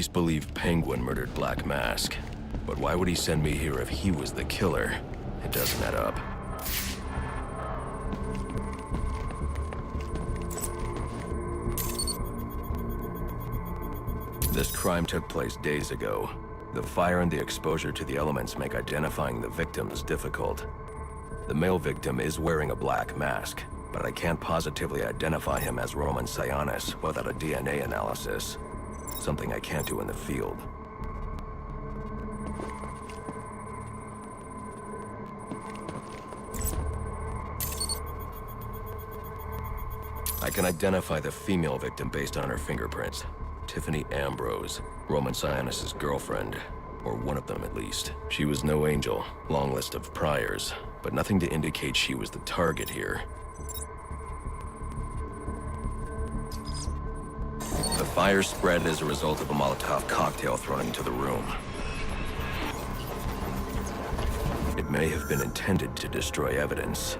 police believe Penguin murdered Black Mask. But why would he send me here if he was the killer? It doesn't add up. This crime took place days ago. The fire and the exposure to the elements make identifying the victims difficult. The male victim is wearing a black mask, but I can't positively identify him as Roman Sionis without a DNA analysis. Something I can't do in the field. I can identify the female victim based on her fingerprints. Tiffany Ambrose, Roman Sionis' girlfriend, or one of them at least. She was no angel, long list of priors, but nothing to indicate she was the target here. The fire spread as a result of a Molotov cocktail thrown into the room. It may have been intended to destroy evidence.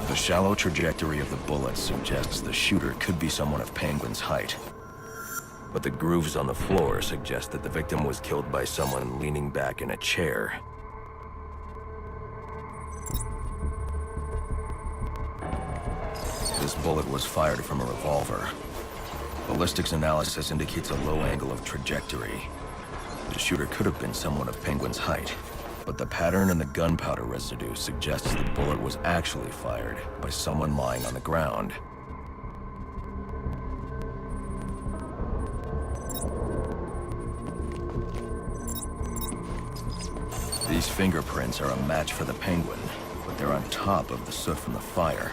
The shallow trajectory of the bullet suggests the shooter could be someone of Penguin's height. But the grooves on the floor suggest that the victim was killed by someone leaning back in a chair. This bullet was fired from a revolver. Ballistics analysis indicates a low angle of trajectory. The shooter could have been someone of Penguin's height. But the pattern in the gunpowder residue suggests the bullet was actually fired by someone lying on the ground. These fingerprints are a match for the Penguin, but they're on top of the soot from the fire.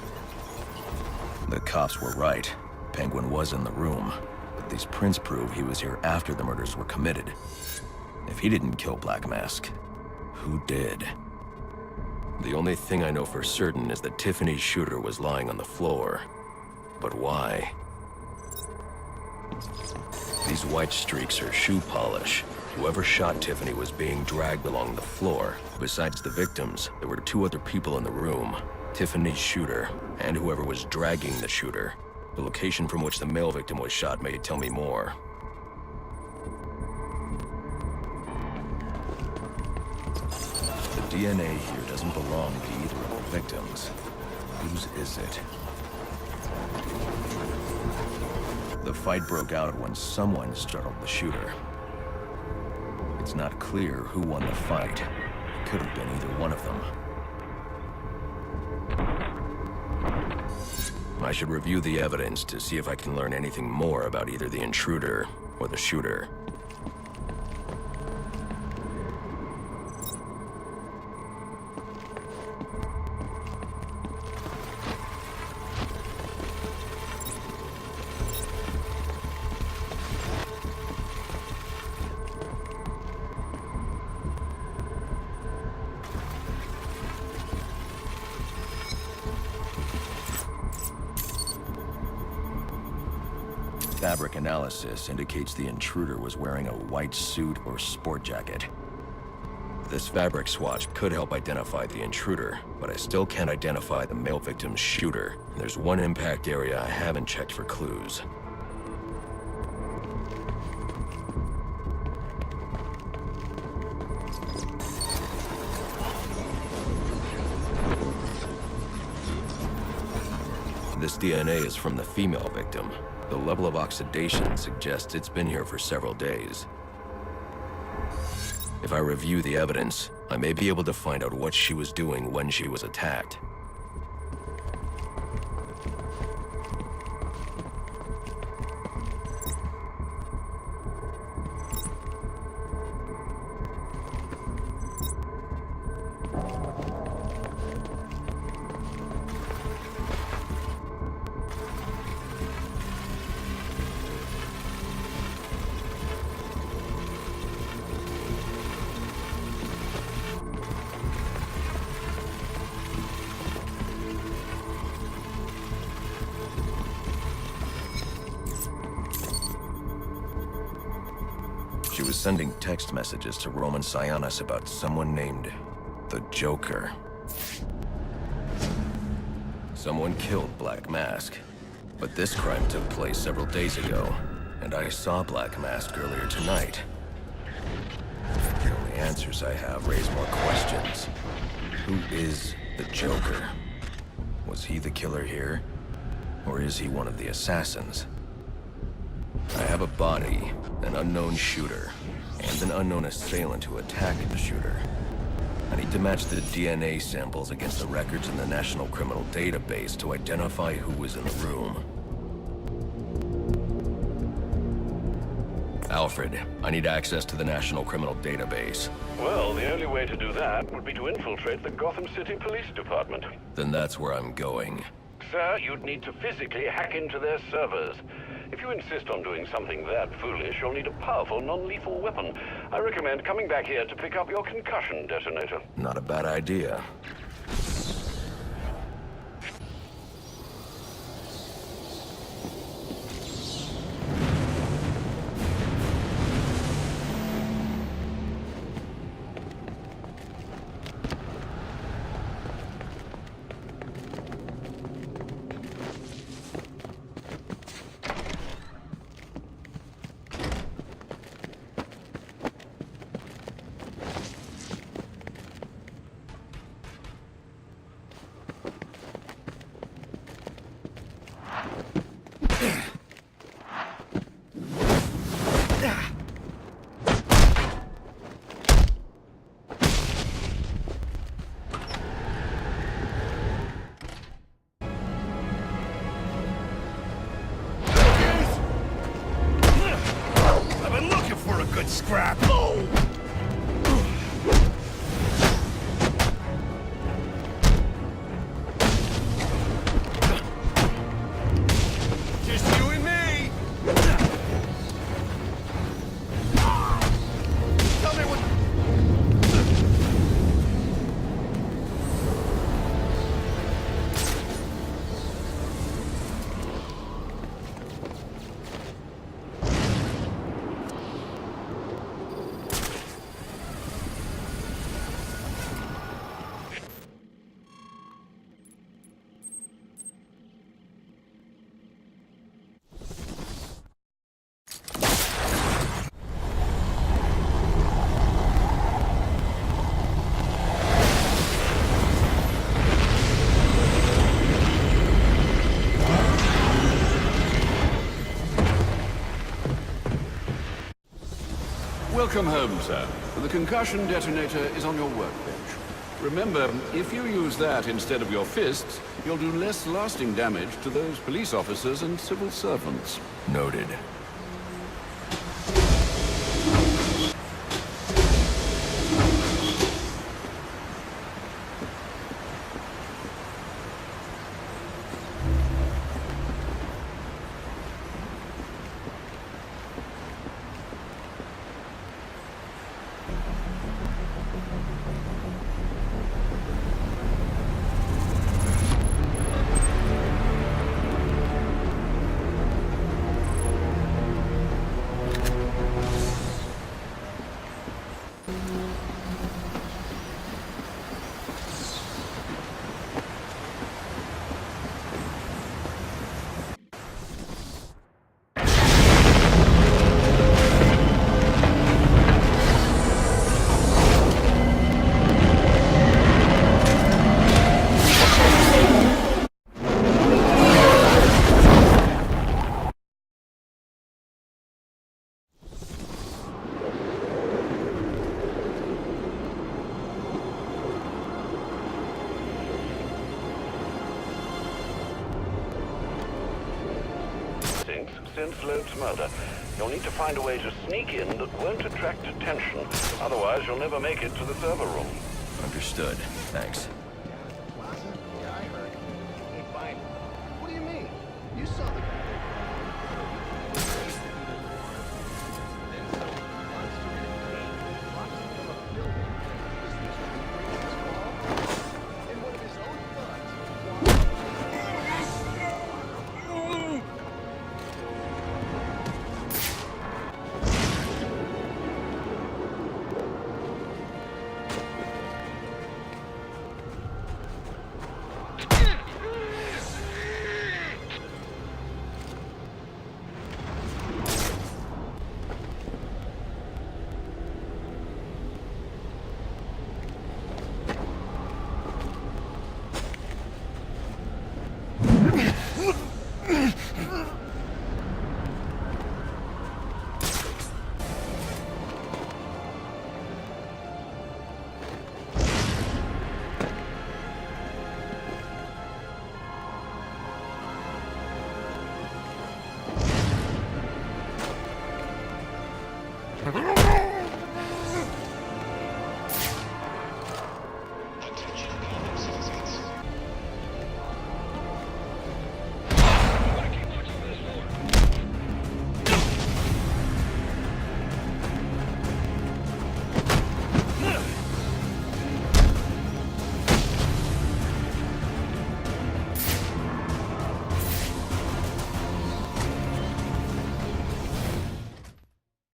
The cops were right. Penguin was in the room, but these prints prove he was here after the murders were committed. If he didn't kill Black Mask, who did? The only thing I know for certain is that Tiffany's shooter was lying on the floor. But why? These white streaks are shoe polish. Whoever shot Tiffany was being dragged along the floor. Besides the victims, there were two other people in the room. Tiffany's shooter, and whoever was dragging the shooter. The location from which the male victim was shot may tell me more. The DNA here doesn't belong to either of the victims. Whose is it? The fight broke out when someone startled the shooter. It's not clear who won the fight. It could have been either one of them. I should review the evidence to see if I can learn anything more about either the intruder or the shooter. Fabric analysis indicates the intruder was wearing a white suit or sport jacket. This fabric swatch could help identify the intruder, but I still can't identify the male victim's shooter. There's one impact area I haven't checked for clues. This DNA is from the female victim. The level of oxidation suggests it's been here for several days. If I review the evidence, I may be able to find out what she was doing when she was attacked. She was sending text messages to Roman Sionis about someone named the Joker. Someone killed Black Mask, but this crime took place several days ago, and I saw Black Mask earlier tonight. The only answers I have raise more questions. Who is the Joker? Was he the killer here? Or is he one of the assassins? I have a body, an unknown shooter, and an unknown assailant who attacked the shooter. I need to match the DNA samples against the records in the National Criminal Database to identify who was in the room. Alfred, I need access to the National Criminal Database. Well, the only way to do that would be to infiltrate the Gotham City Police Department. Then that's where I'm going. Sir, you'd need to physically hack into their servers. If you insist on doing something that foolish, you'll need a powerful, non-lethal weapon. I recommend coming back here to pick up your concussion detonator. Not a bad idea. Scrap! Just you and me! Tell me what... Welcome home, sir. The concussion detonator is on your workbench. Remember, if you use that instead of your fists, you'll do less lasting damage to those police officers and civil servants. Noted. Since Loeb's murder, you'll need to find a way to sneak in that won't attract attention. Otherwise, you'll never make it to the server room. Understood. Thanks.